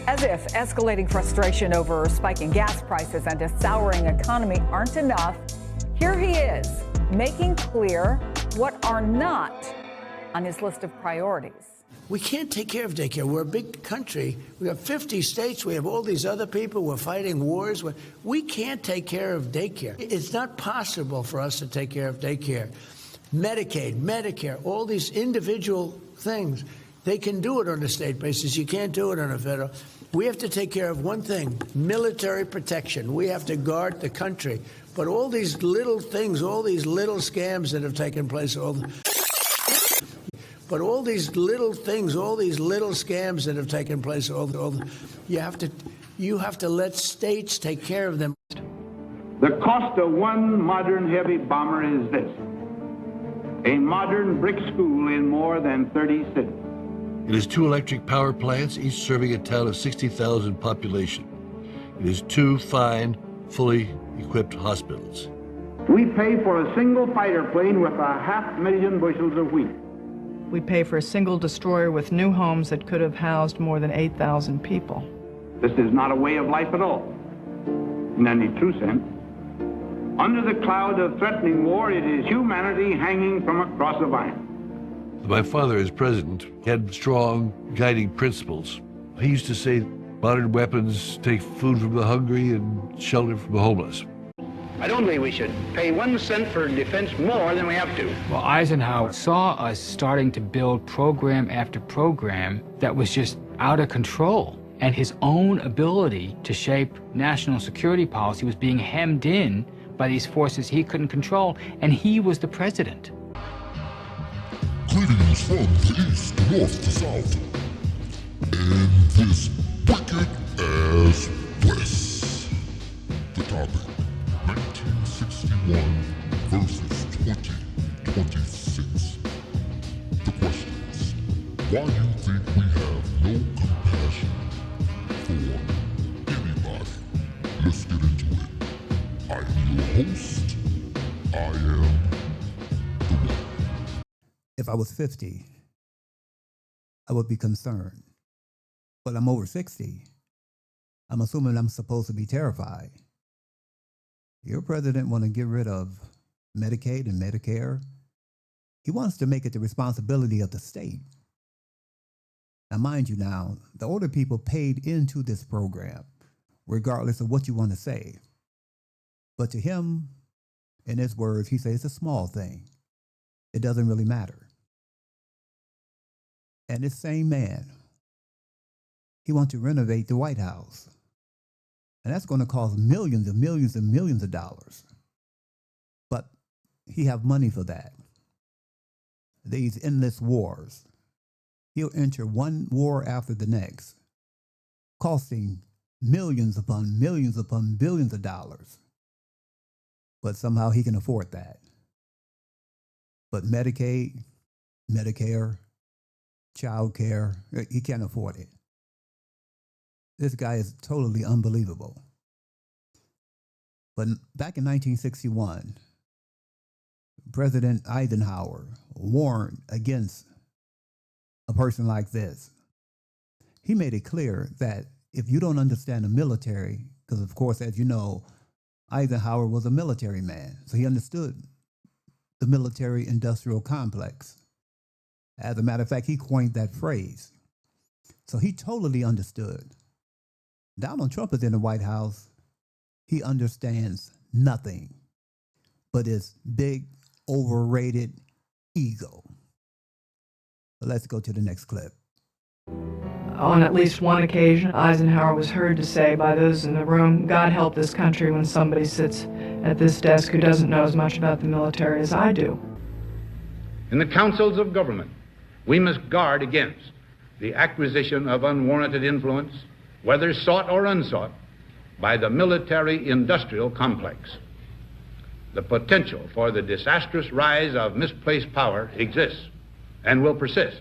As if escalating frustration over spiking gas prices and a souring economy aren't enough, here he is, making clear what are not on his list of priorities. We can't take care of daycare. We're a big country. We have 50 states. We have all these other people. We're fighting wars. We can't take care of daycare. It's not possible for us to take care of daycare. Medicaid, Medicare, all these individual things, they can do it on a state basis. You can't do it on a federal. We have to take care of one thing, military protection. We have to guard the country. But all these little things, all these little scams that have taken place, but all these little things, all these little scams that have taken place, you have to let states take care of them. The cost of one modern heavy bomber is this: a modern brick school in more than 30 cities. It is 2 electric power plants, each serving a town of 60,000 population. It is 2 fine, fully equipped hospitals. We pay for a single fighter plane with 500,000 bushels of wheat. We pay for a single destroyer with new homes that could have housed more than 8,000 people. This is not a way of life at all, in any true sense. Under the cloud of threatening war, it is humanity hanging from a cross of iron. My father, as president, had strong guiding principles. He used to say, modern weapons take food from the hungry and shelter from the homeless. I don't think we should pay 1 cent for defense more than we have to. Well, Eisenhower saw us starting to build program after program that was just out of control. And his own ability to shape national security policy was being hemmed in by these forces he couldn't control, and he was the president. Greetings from the east to north to south, and this wicked ass west. The topic, 1961 versus 2026. The questions, why you think we have no compassion for anybody? Let's get into it. I am your host. I am the one. If I was 50, I would be concerned. But I'm over 60. I'm assuming I'm supposed to be terrified. Your president wants to get rid of Medicaid and Medicare. He wants to make it the responsibility of the state. Now, mind you now, the older people paid into this program, regardless of what you want to say. But to him, in his words, he says it's a small thing. It doesn't really matter. And this same man, he wants to renovate the White House. And that's going to cost millions and millions and millions of dollars. But he have money for that. These endless wars. He'll enter one war after the next, costing millions upon billions of dollars. But somehow he can afford that. But Medicaid, Medicare, child care, he can't afford it. This guy is totally unbelievable. But back in 1961, President Eisenhower warned against a person like this. He made it clear that if you don't understand the military, because of course, as you know, Eisenhower was a military man, so he understood the military-industrial complex. As a matter of fact, he coined that phrase. So he totally understood. Donald Trump is in the White House. He understands nothing but his big, overrated ego. But let's go to the next clip. On at least one occasion, Eisenhower was heard to say by those in the room, "God help this country when somebody sits at this desk who doesn't know as much about the military as I do." In the councils of government, we must guard against the acquisition of unwarranted influence, whether sought or unsought, by the military-industrial complex. The potential for the disastrous rise of misplaced power exists and will persist.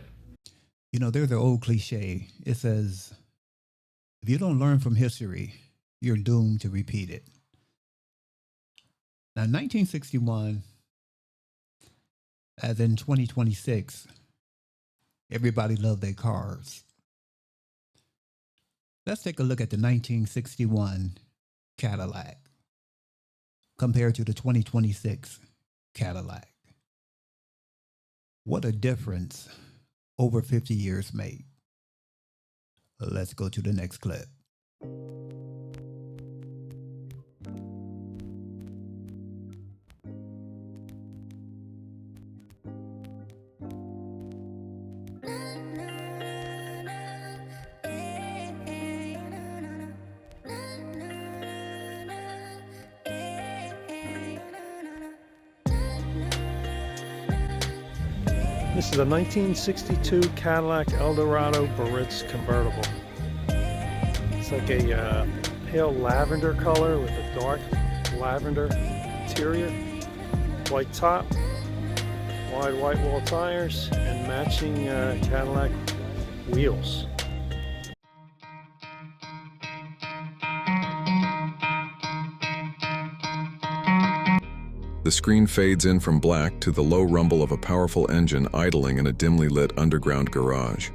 You know, there's an old cliche. It says, if you don't learn from history, you're doomed to repeat it. Now, 1961, as in 2026, everybody loved their cars. Let's take a look at the 1961 Cadillac compared to the 2026 Cadillac. What a difference over 50 years made. Let's go to the next clip. This is a 1962 Cadillac Eldorado Baritz convertible. It's like a pale lavender color with a dark lavender interior, white top, wide white wall tires, and matching Cadillac wheels. The screen fades in from black to the low rumble of a powerful engine idling in a dimly lit underground garage.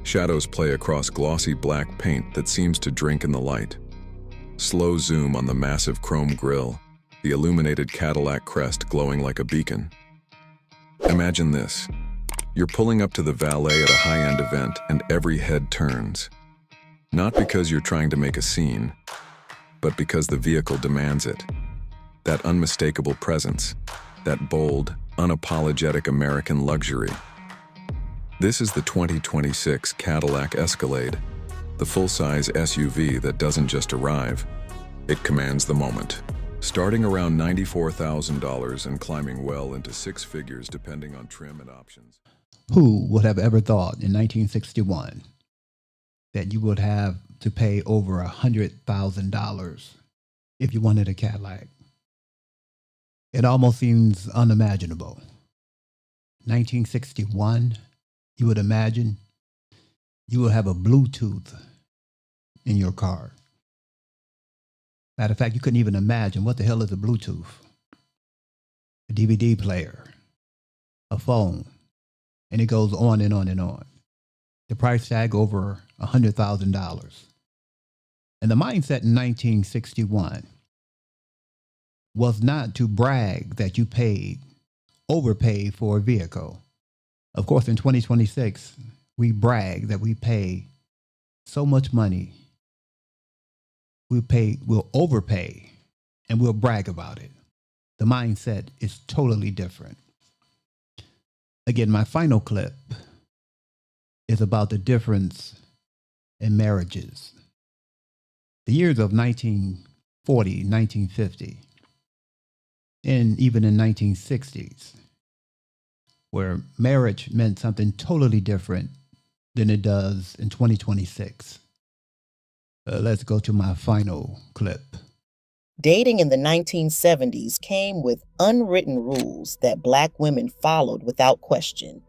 Shadows play across glossy black paint that seems to drink in the light. Slow zoom on the massive chrome grille, the illuminated Cadillac crest glowing like a beacon. Imagine this. You're pulling up to the valet at a high-end event and every head turns. Not because you're trying to make a scene, but because the vehicle demands it. That unmistakable presence, that bold, unapologetic American luxury. This is the 2026 Cadillac Escalade, the full-size SUV that doesn't just arrive, it commands the moment. Starting around $94,000 and climbing well into six figures depending on trim and options. Who would have ever thought in 1961 that you would have to pay over $100,000 if you wanted a Cadillac? It almost seems unimaginable. 1961, you would imagine you will have a Bluetooth in your car. Matter of fact, you couldn't even imagine what the hell is a Bluetooth. A DVD player, a phone, and it goes on and on and on. The price tag over $100,000. And the mindset in 1961 was not to brag that you overpaid for a vehicle. Of course, in 2026, we brag that we pay so much money. We'll overpay, and we'll brag about it. The mindset is totally different. Again, my final clip is about the difference in marriages. The years of 1940, 1950, and even in 1960s, where marriage meant something totally different than it does in 2026. Let's go to my final clip. Dating in the 1970s came with unwritten rules that Black women followed without question.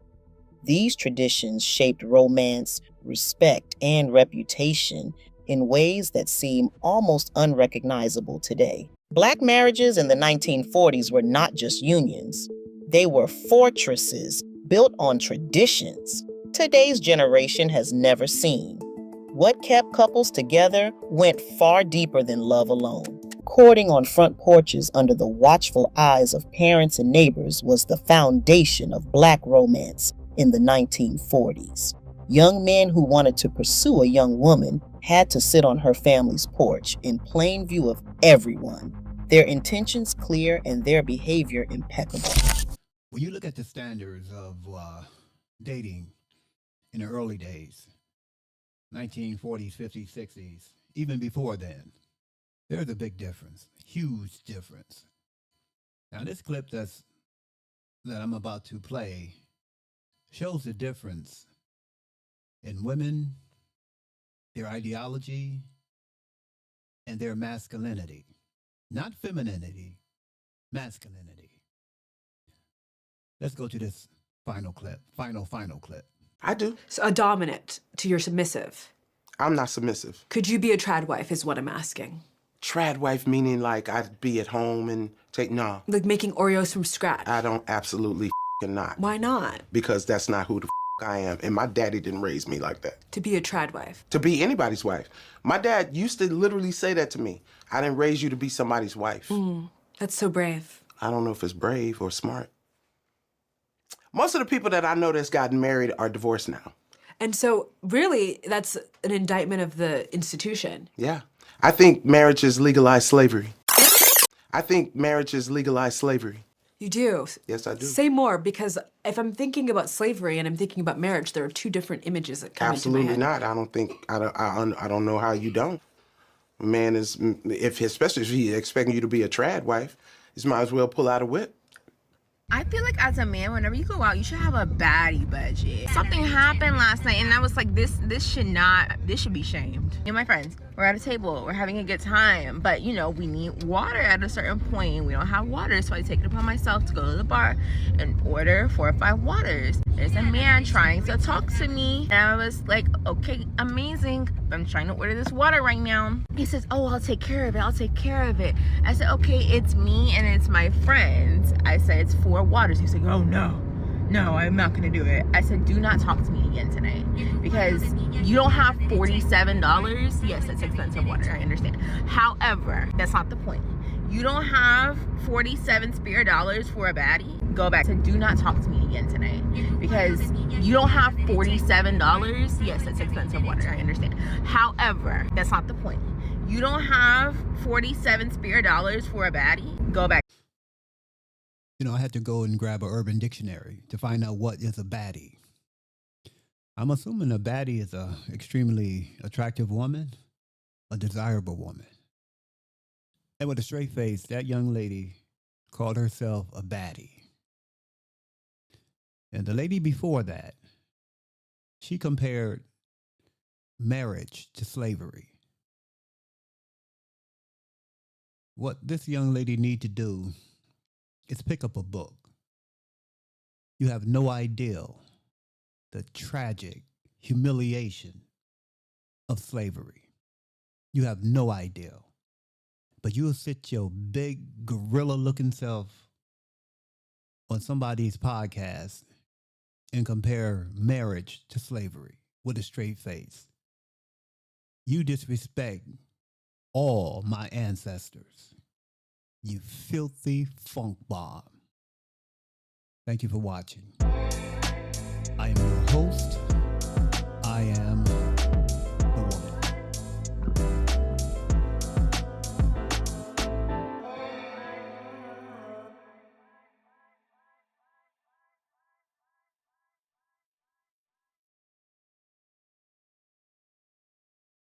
These traditions shaped romance, respect, and reputation in ways that seem almost unrecognizable today. Black marriages in the 1940s were not just unions. They were fortresses built on traditions today's generation has never seen. What kept couples together went far deeper than love alone. Courting on front porches under the watchful eyes of parents and neighbors was the foundation of Black romance in the 1940s. Young men who wanted to pursue a young woman had to sit on her family's porch in plain view of everyone, their intentions clear and their behavior impeccable. When you look at the standards of dating in the early days, 1940s, 50s, 60s, even before then, there's a big difference, huge difference. Now, this clip that I'm about to play shows the difference in women, their ideology, and their masculinity. Not femininity, masculinity. Let's go to this final clip, final clip. I do. So a dominant to your submissive. I'm not submissive. Could you be a trad wife is what I'm asking. Trad wife meaning like I'd be at home and no. Like making Oreos from scratch. I don't absolutely not. Why not? Because that's not who the I am, and my daddy didn't raise me like that. To be a trad wife. To be anybody's wife. My dad used to literally say that to me. I didn't raise you to be somebody's wife. That's so brave. I don't know if it's brave or smart. Most of the people that I know that's gotten married are divorced now. And so, really, that's an indictment of the institution. Yeah. I think marriage is legalized slavery. I think marriage is legalized slavery. You do? Yes, I do. Say more, because if I'm thinking about slavery and I'm thinking about marriage, there are two different images that come into my Absolutely head. not. I don't know how you don't. A man is, especially if he's expecting you to be a trad wife, he might as well pull out a whip. I feel like as a man, whenever you go out, you should have a baddie budget. Something happened last night, and I was like, this should be shamed. Me and my friends, we're at a table, we're having a good time, but you know, we need water at a certain point. We don't have water, so I take it upon myself to go to the bar and order 4 or 5 waters. There's a man trying to talk to me, and I was like, okay, amazing, but I'm trying to order this water right now. He says, oh, I'll take care of it, I'll take care of it. I said, okay, it's me and it's my friends. I said, it's 4 waters. He's like, oh no, I'm not gonna do it. I said, do not talk to me again tonight, because you don't have $47. Yes, that's expensive water, I understand. However, that's not the point. You don't have 47 spare dollars for a baddie? Go back. So do not talk to me again tonight, because you don't have $47. Yes, that's expensive water, I understand. However, that's not the point. You don't have 47 spare dollars for a baddie? Go back. You know, I had to go and grab an Urban Dictionary to find out what is a baddie. I'm assuming a baddie is a extremely attractive woman, a desirable woman. And with a straight face, that young lady called herself a baddie. And the lady before that, she compared marriage to slavery. What this young lady need to do is pick up a book. You have no idea the tragic humiliation of slavery. You have no idea. But you'll sit your big gorilla-looking self on somebody's podcast and compare marriage to slavery with a straight face. You disrespect all my ancestors. You filthy funk bomb. Thank you for watching. I am your host. I am